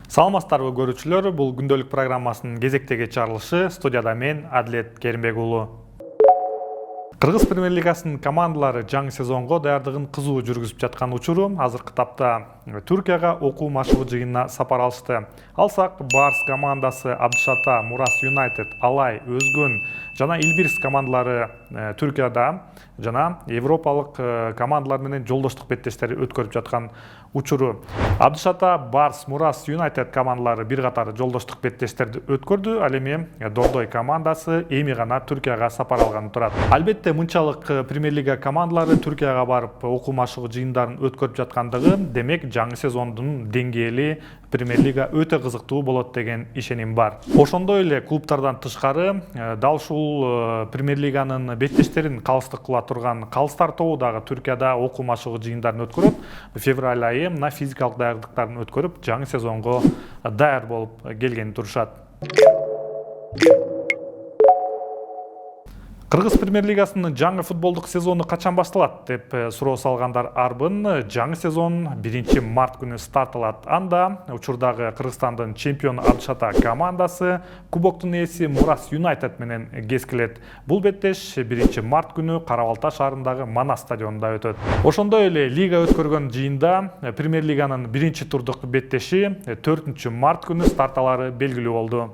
Саламатсыздарбы көрүүчүлөр, бул күндөлүк программасынын кезектеги чыгарылышы. Студияда мен Адилет Керимбек уулу. Кыргыз премьер лигасынын командалары жаңы сезонго даярдыгын кызуу жүргүзүп жаткан учуру азыркы тапта Түркияга окуу машыгуу жыйынына сапар алышты. Алсак, Барс командасы, Абдышата, Мурас Юнайтед, Алай, Өзгөн жана Илбирс командалары Түркияда жана европалык командалар менен жолдоштук беттештери өткөрүп жаткан учуру. Абдышата, Барс, Мурас Юнайтед командалары бир катар жолдоштук беттештерди өткөрдү. Ал эми Дордой командасы эми гана Түркияга сапар алганы турат. Албетте мынчалык премьер лига командалары Түркияга барып окуу машыгуу жыйындарын өткөрүп жаткандыгы демек жаңы сезондун деңгээли премьер лига өтө кызыктуу болот деген ишеним бар. Ошондой эле клубтардан тышкары дал ушул премьер лиганын беттештерин калыстык кыла турган Калыстар тобу дагы Түркияда окуу машыгуу жыйындарын өткөрүп, февраль айы мына физикалык даярдыктарын өткөрүп, жаңы сезонго даяр болуп келгени турушат. Кыргыз премьер лигасынын жаңы футболдук сезону качан башталат деп суроо салгандар арбын. Жаңы сезон 1 март күнү старт алат. Анда учурдагы Кыргызстандын чемпиону Абдышата командасы кубоктун ээси Мурас Юнайтед менен кескилет. Бул беттеш 1 март күнү Кара Балта шаарындагы Манас стадионунда өтөт. Ошондой эле лига өткөргөн жыйында премьер лиганын 1-турдук беттеши 4 март күнү старт алары белгилүү болду.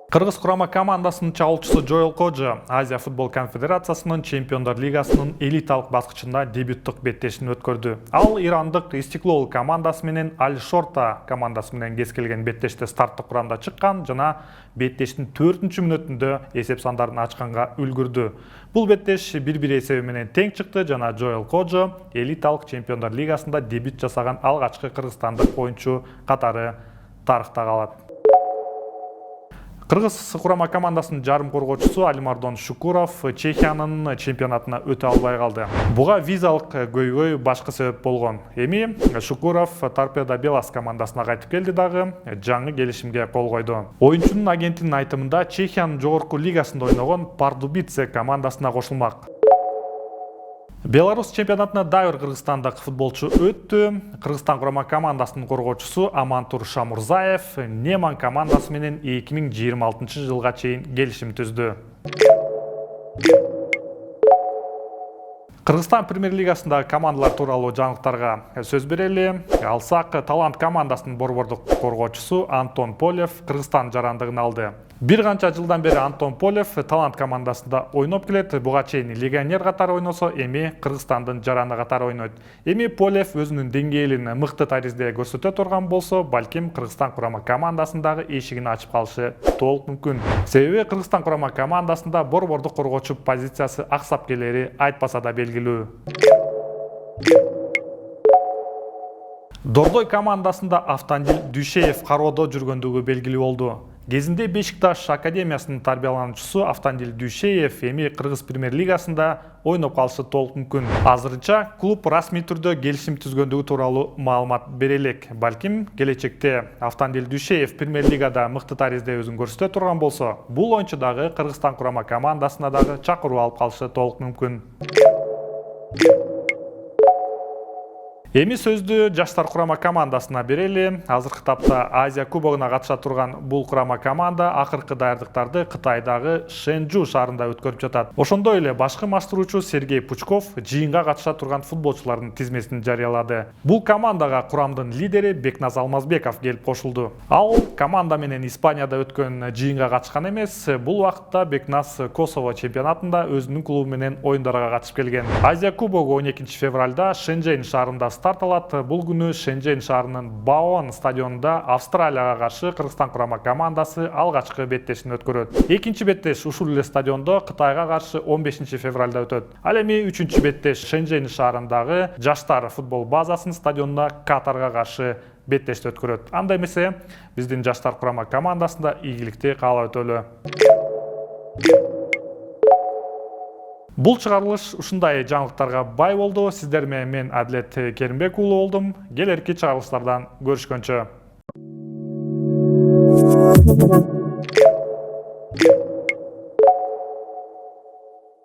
Кыргыз курама командасынын чабуулчусу Жоэл Кожо Азия футбол конфедерациясынын чемпиондор лигасынын элиталык баскычында дебюттук беттешин өткөрдү. Ал ирандык Истиклол командасы менен Аль Шорта командасы менен кескилген беттеште старттык курамда чыккан жана беттештин 4-мүнөтүндө эсеп сандарын ачканга үлгүрдү. Бул беттеш 1-1 эсеби менен тең чыкты жана Жоэл Кожо элиталык чемпиондор лигасында дебют жасаган алгачкы кыргызстандык оюнчу катары тарыхта калат. Кыргыз курама командасынын жарым коргоочусу Алимардон Шукуров Чехиянын чемпионатына өтө албай калды. Буга визалык көйгөй башкы себеп болгон. Эми Шукуров Торпедо Белас командасына кайтып келди дагы жаңы келишимге кол койду. Оюнчунун агентинин айтымында Чехиянын жогорку лигасында ойногон Пардубице командасына кошулмак. Беларусь чемпионатына дайыр кыргызстандык футболчу өттү. Кыргызстан курама командасынын коргоочусу Амантур Шамурзаев Неман командасы менен 2026 жылга чейин келишим түздү. Кыргызстан премьер лигасындагы командалар тууралуу жаңылыктарга сөз берели. Алсак, Талант командасынын борбордук коргоочусу Антон Полев Кыргызстан жарандыгын алды. Бир канча жылдан бери Антон Полев Талант командасында ойноп келет. Буга чейин легионер катары ойносо, эми Кыргызстандын жараны катары ойнойт. Эми Полев өзүнүн деңгээлин мыкты таризде көрсөтө турган болсо, балким Кыргызстан курама командасындагы эшигин ачып калышы толук мүмкүн. Себеби Кыргызстан курама командасында борбордук коргоочу позициясы аксап келери айтпаса да белгилүү. Дордой командасында Автандил Дүйшеев кароодо жүргөндүгү белгилүү болду. Кезинде Бешикташ академиясынын тарбиялануучусу Автандил Дүйшеев эми Кыргыз премьер лигасында ойноп калышы толук мүмкүн. Азырынча клуб расмий түрдө келишим түзгөндүгү тууралуу маалымат бере элек. Балким келечекте Автандил Дүйшеев премьер лигада мыкты таризде өзүн көрсөтө турган болсо, бул оюнчу дагы Кыргызстан курама командасына дагы чакыруу алып калышы толук мүмкүн. Эми сөздү жаштар курама командасына берели. Азыркы тапта Азия кубогуна катыша турган бул курама команда акыркы даярдыктарды Кытайдагы Шэньчжу шаарында өткөрүп жатат. Ошондой эле башкы маштыруучу Сергей Пучков жыйынга катыша турган футболчулардын тизмесин жарыялады. Бул командага курамдын лидери Бекназ Алмазбеков келип кошулду. Ал команда менен Испанияда өткөн жыйынга катышкан эмес. Бул убакытта Бекназ Косово чемпионатында өзүнүн клубу менен оюндарга катышып келген. Азия кубогу 12 февралда Шэньчжэнь шаарында старт алат. Бул күнү Шэньчжэнь шаарынын Баон стадионунда Австралияга каршы Кыргызстан курама командасы алгачкы беттешин өткөрөт. Экинчи беттеш ушул эле стадиондо Кытайга каршы 15 февралда өтөт. Ал эми 3-чү беттеш Шэньчжэнь шаарындагы жаштар футбол базасынын стадионунда Катарга каршы беттешти өткөрөт. Анда эмесе биздин жаштар курама командасында ийгиликти каалап өтөлү. Бул чыгарылыш ушундай жаңылыктарга бай болду. Сиздер менен мен Адилет Керимбек уулу болдум. Келерки чыгарылыштардан көрүшкөнчө.